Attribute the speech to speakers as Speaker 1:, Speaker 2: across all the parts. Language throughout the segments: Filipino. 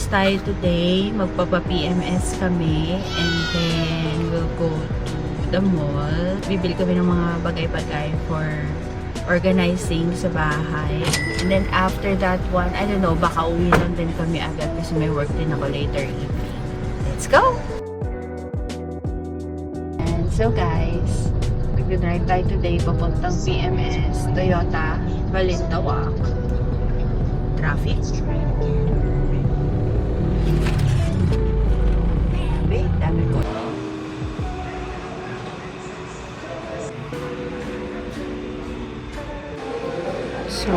Speaker 1: tayo today. Magpapa-PMS kami. And then, we'll go to the mall. Bibili kami ng mga bagay-bagay for organizing sa bahay. And then, after that one, I don't know, baka uwi lang din kami agad kasi may work din ako later evening. Let's go! And so guys, nag-drive tayo today papuntang PMS, Toyota, Balintawak. Traffic. Wait, dami ko. So,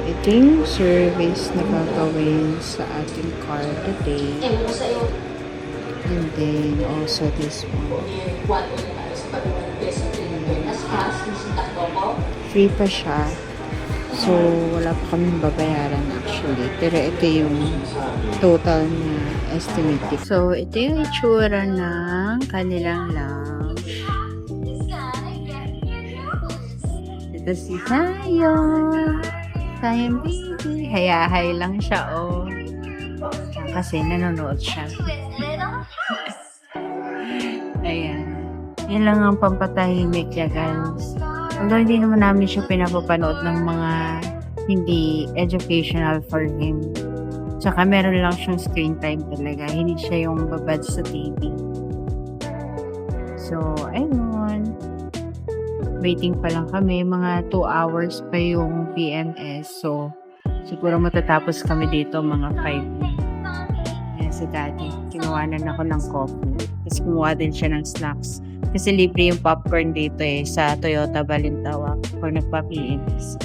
Speaker 1: ito yung service na gagawin sa ating car today. And then, also this one. Free pa siya. So, wala pa kaming babayaran actually. Pero ito yung total na estimated. So, ito yung itsura ng kanilang lounge. Ito si Zion. Zion baby. Hayahay lang siya, oh. Kasi nanonood siya. Ayan. Yan lang ang pampatahimik niya, guys. Although hindi naman namin siya pinapapanood ng mga hindi educational for him. Tsaka meron lang siyang screen time talaga. Hindi siya yung babad sa TV. So, ayun. Waiting pa lang kami. Mga 2 hours pa yung PMS. So, siguro matatapos kami dito mga 5. Ayan si Daddy. Kinuha na ako ng coffee. Tapos kumuha din siya ng snacks. Kasi libre yung popcorn dito sa Toyota Balintawak kung nagpa-PMS.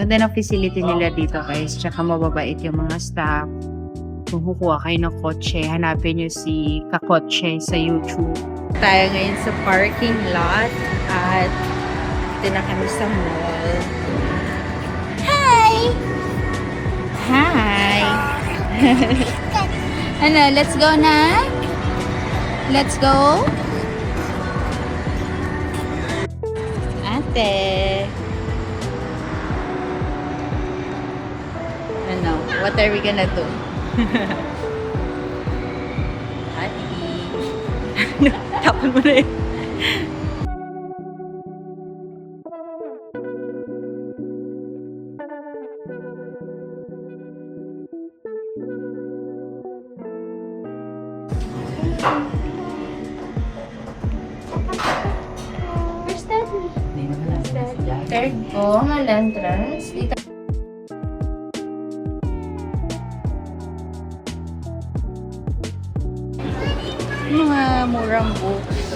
Speaker 1: Ganda ng facility nila dito guys. Tsaka mababait yung mga staff. Kung kukuha kayo ng kotse, hanapin nyo si Kakotse sa YouTube. Tayo ngayon sa parking lot at ito na kami sa mall. Hi! Hi! Ano, let's go na? Let's go? Ate. Ano, what are we gonna do? Ate. Tapon mo na yun. Third po, malantras. Dito. Mga murang books.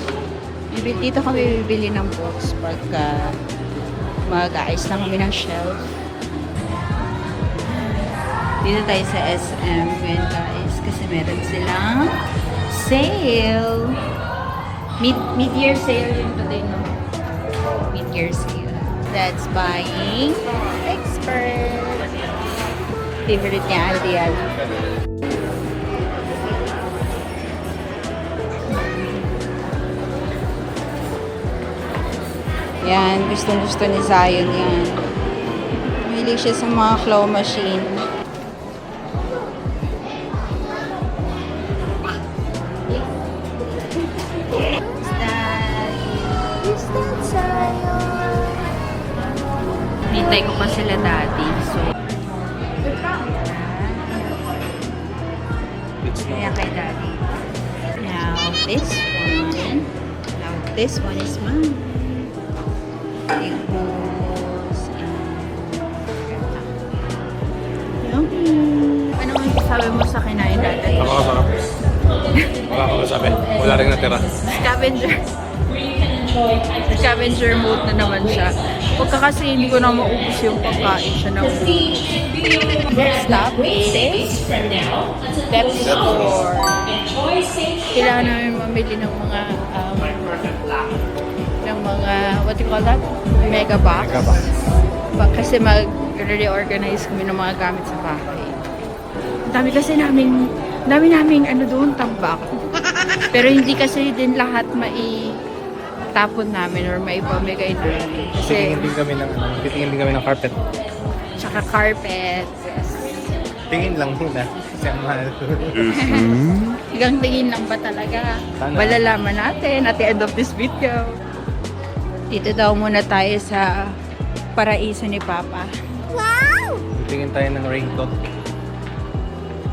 Speaker 1: Dito kami bibili ng books pagka mag-aayos lang kami ng shelf. Dito tayo sa SM ngayon guys kasi meron silang sale. Mid-year sale yun today, no? Mid-year sale. That's buying expert. Favorite niya, Aldi. Yan, gustong-gusto ni Zion yan. Mahilig siya sa mga claw machine. Is that Zion? Hintay ko pa sila dati. So, kaya kay daddy. Now, this one. Now, this one is mine. Ano ang sabi mo sa kinain dati?
Speaker 2: Napakasarap. Wala akong masabi. Wala rin natira.
Speaker 1: Scavenger mode na naman siya. Pagka kasi hindi ko na maubos yung pagkain siya na next stop is Pep Store. Kailangan namin mamili ng mga what do you call that? Mega box. Kasi mag-reorganize kami ng mga gamit sa bahay. Dami kasi namin ano doon, tambak. Pero hindi kasi din lahat tapon namin or maipamigay namin. Kasi
Speaker 2: Titingin din kami ng carpet.
Speaker 3: Tsaka carpet. Yes.
Speaker 2: Tingin lang muna. Kasi ang mahal.
Speaker 3: Hanggang tingin lang ba talaga?
Speaker 2: Sana.
Speaker 3: Malalaman natin at the end of this video. Dito daw muna tayo sa paraiso ni Papa.
Speaker 2: Tingin tayo ng raincoat.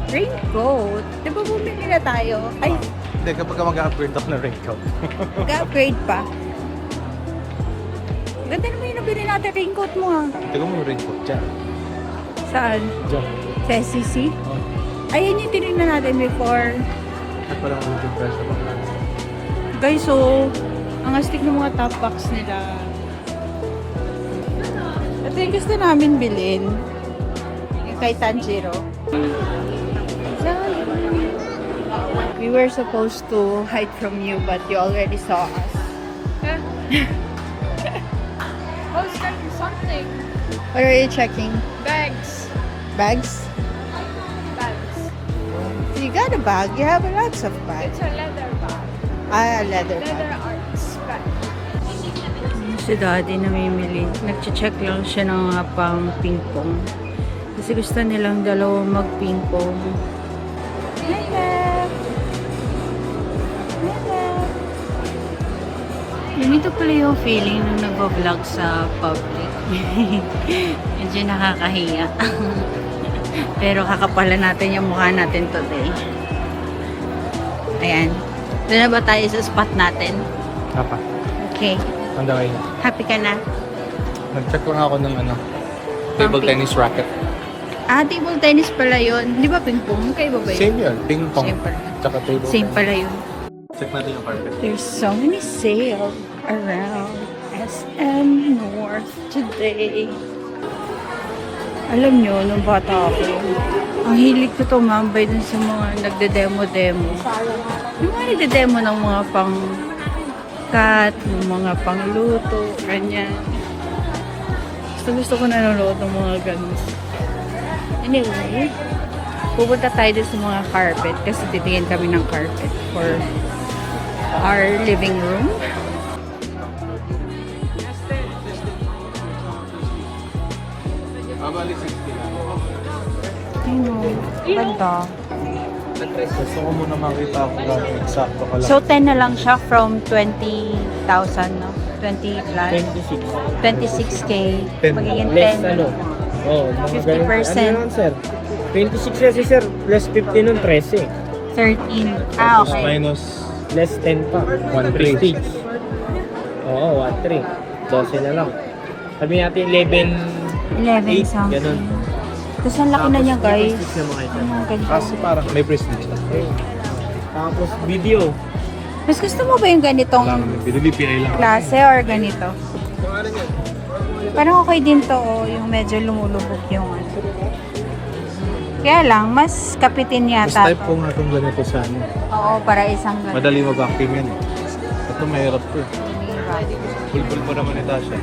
Speaker 3: Raincoat? Di ba bumili na tayo? Ay,
Speaker 2: Hindi, kapag mag-upgrade ako ng raincoat.
Speaker 3: mag-upgrade pa. Ganda naman yung nabili natin raincoat mo ha.
Speaker 2: Tingnan mo yung raincoat dyan.
Speaker 3: Saan?
Speaker 2: Dyan.
Speaker 3: Sa SCC?
Speaker 2: Oh.
Speaker 3: Ayun yung tinignan natin before.
Speaker 2: At parang ulit yung presyo pa.
Speaker 3: Guys, so, ang astig ng mga top box nila. Ito yung gusto namin bilhin. Yung kay Tanjiro. We were supposed to hide from you, but you already saw us.
Speaker 4: I was checking something.
Speaker 3: What are you checking?
Speaker 4: Bags.
Speaker 3: Bags?
Speaker 4: Bags.
Speaker 3: You got a bag. You have lots of bags.
Speaker 4: It's a leather bag.
Speaker 3: Ah, a leather
Speaker 4: Leather
Speaker 3: bag.
Speaker 4: arts bag.
Speaker 3: Si Daddy namimili. Nag-check lang siya ng mga pang ping-pong. Kasi gusto nilang dalawa mag-ping-pong. Ganito pala yung feeling nung nag-vlog sa public. Medyo nakakahiya. Pero kakapalan natin yung mukha natin today. Ayan. Doon na ba tayo sa spot natin?
Speaker 2: Apa?
Speaker 3: Okay.
Speaker 2: Ang daway.
Speaker 3: Happy ka na?
Speaker 2: Nag-check lang ako ng table
Speaker 3: Pang-
Speaker 2: tennis racket.
Speaker 3: Ah, table tennis pala yun. Di ba ping-pong? Kayo ba ba yun?
Speaker 2: Same yun. Ping pong.
Speaker 3: Same pala.
Speaker 2: Tsaka table
Speaker 3: Same
Speaker 2: tennis.
Speaker 3: pala yun.
Speaker 2: Check natin yung carpet.
Speaker 3: There's so many sales around SM North today. Alam nyo, nung bata ako, ang hilig ko tumambay dun sa mga nagde-demo-demo. Yung mga nagde-demo ng mga pang-cut, ng mga pang-luto, ganyan. Gusto ko nanonood ng mga ganun. Anyway, pupunta tayo dun sa mga carpet kasi titingin kami ng carpet for our living room.
Speaker 2: Bali 60 lang.
Speaker 3: Ganda.
Speaker 2: Gusto ko muna makita ako gano'n eksakto ka lang.
Speaker 3: So, 10 na lang siya from 20,000, no? 20 plus. 26K.
Speaker 2: 10.
Speaker 3: Magiging
Speaker 5: Less
Speaker 3: 10.
Speaker 5: ano? Oh, mga
Speaker 3: 50%.
Speaker 5: Ano lang, sir? 26 kasi, sir. Plus 50 nun, 13.
Speaker 3: 13. Ah,
Speaker 2: Plus
Speaker 3: okay.
Speaker 2: minus
Speaker 5: Less 10 pa.
Speaker 2: 1.3.
Speaker 5: Prestige. Oo, 1.3. 12 na lang. Sabi natin 11,
Speaker 3: 11
Speaker 5: 8,
Speaker 3: something.
Speaker 5: ganun.
Speaker 3: Tapos ang laki na niya, guys.
Speaker 5: Prestige na mga ito.
Speaker 3: Ang ganda.
Speaker 2: Kasi parang may prestige na.
Speaker 5: Tapos video.
Speaker 3: Mas gusto mo ba yung ganitong
Speaker 2: Wala naman. DPI lang.
Speaker 3: klase or ganito? Parang okay din to, oh, yung medyo lumulubog yung ano. Kaya lang, mas kapitin
Speaker 2: Mas
Speaker 3: yata
Speaker 2: type
Speaker 3: to.
Speaker 2: ko nga itong ganito sa ano.
Speaker 3: Oo, para isang ganito.
Speaker 2: Madali mag-vacuum yan eh. Ito mahirap to eh. Bulbul pa naman ito siya.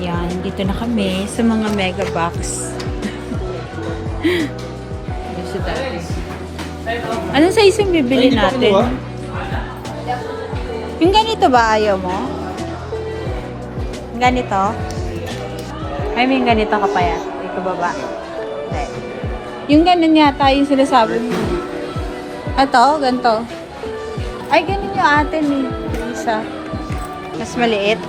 Speaker 3: Yan, dito na kami sa mga mega box. Dito tayo. Anong size yung bibili natin? Yung ganito ba ayaw mo? Yung ganito? I mean, ganito ka pa yan. Ito baba. Hindi. Yung ganun yata yung sinasabi mo. Ito, ganito. Ay, ganun yung atin eh. Isa. Mas maliit.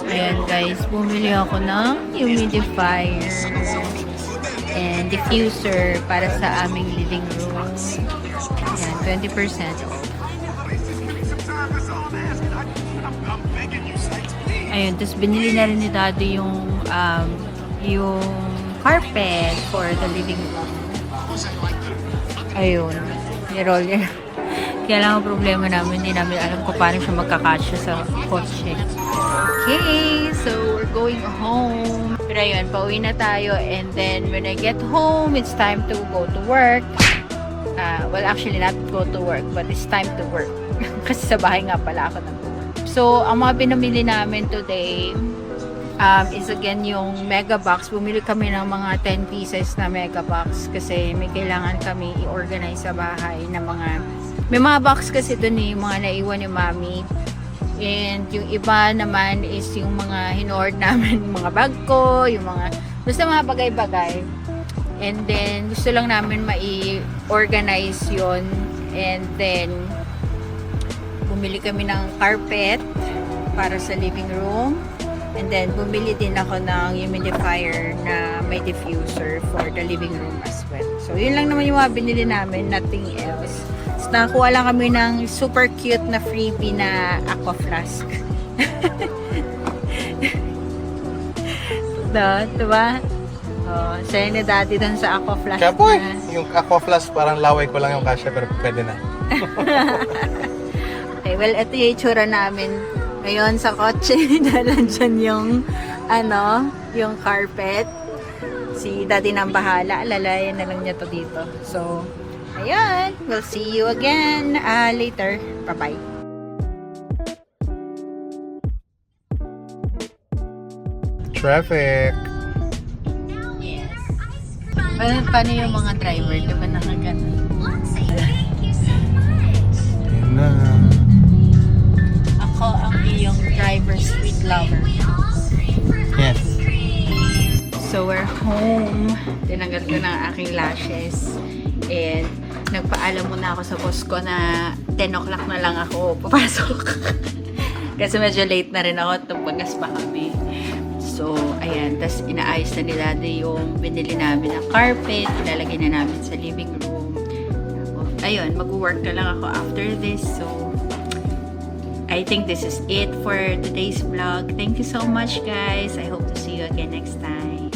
Speaker 3: Ayan guys, bumili ako ng humidifier and diffuser para sa aming living room. Ayan, 20%. Ayun, tapos binili na rin ni Daddy yung carpet for the living room. Ayun, ni-roll yan. Kaya lang ang problema namin, hindi namin alam kung paano siya magkakasya sa kotse. Okay, so we're going home. Pero ayun, pauwi na tayo and then when I get home, it's time to go to work. Well, actually not go to work, but it's time to work. Kasi sa bahay nga pala ako nag-work. So, ang mga pinamili namin today, is again yung mega box. Bumili kami ng mga 10 pieces na mega box kasi may kailangan kami i-organize sa bahay na mga, may mga box kasi dun yung mga naiwan ni Mami. And yung iba naman is yung mga hinoord namin, yung mga bag ko, yung mga, basta mga bagay-bagay. And then, gusto lang namin mai-organize yon. And then, bumili kami ng carpet para sa living room. And then, bumili din ako ng humidifier na may diffuser for the living room as well. So, yun lang naman yung mga binili namin, nothing else. So, nakakuha lang kami ng super cute na freebie na aqua flask. Diba? Oh, sa'yo ni Daddy dun sa aqua flask
Speaker 2: Kaya boy,
Speaker 3: na.
Speaker 2: yung aqua flask parang laway ko lang yung kasya pero pwede na.
Speaker 3: Okay, well, ito yung itsura namin ngayon sa kotse. Nandyan yung, yung carpet. Si Daddy nang bahala. Lalayan na lang niya to dito. So, ayan. We'll see you again later. Bye-bye.
Speaker 2: Traffic.
Speaker 3: Yes. Paano yung mga driver? Di ba nakagana?
Speaker 2: Yun na.
Speaker 3: Ako ang iyong driver sweet lover.
Speaker 2: Yes.
Speaker 3: So, we're home. Tinanggal ko na ang aking lashes. And, nagpaalam muna ako sa boss ko na 10 o'clock na lang ako papasok. Kasi medyo late na rin ako. Tumpagas pa kami. So, ayan. Tapos, inaayos na nila yung binili namin ng carpet. Ilalagay na namin sa living room. Ayun, mag-work na lang ako after this. So, I think this is it for today's vlog. Thank you so much, guys. I hope to see you again next time.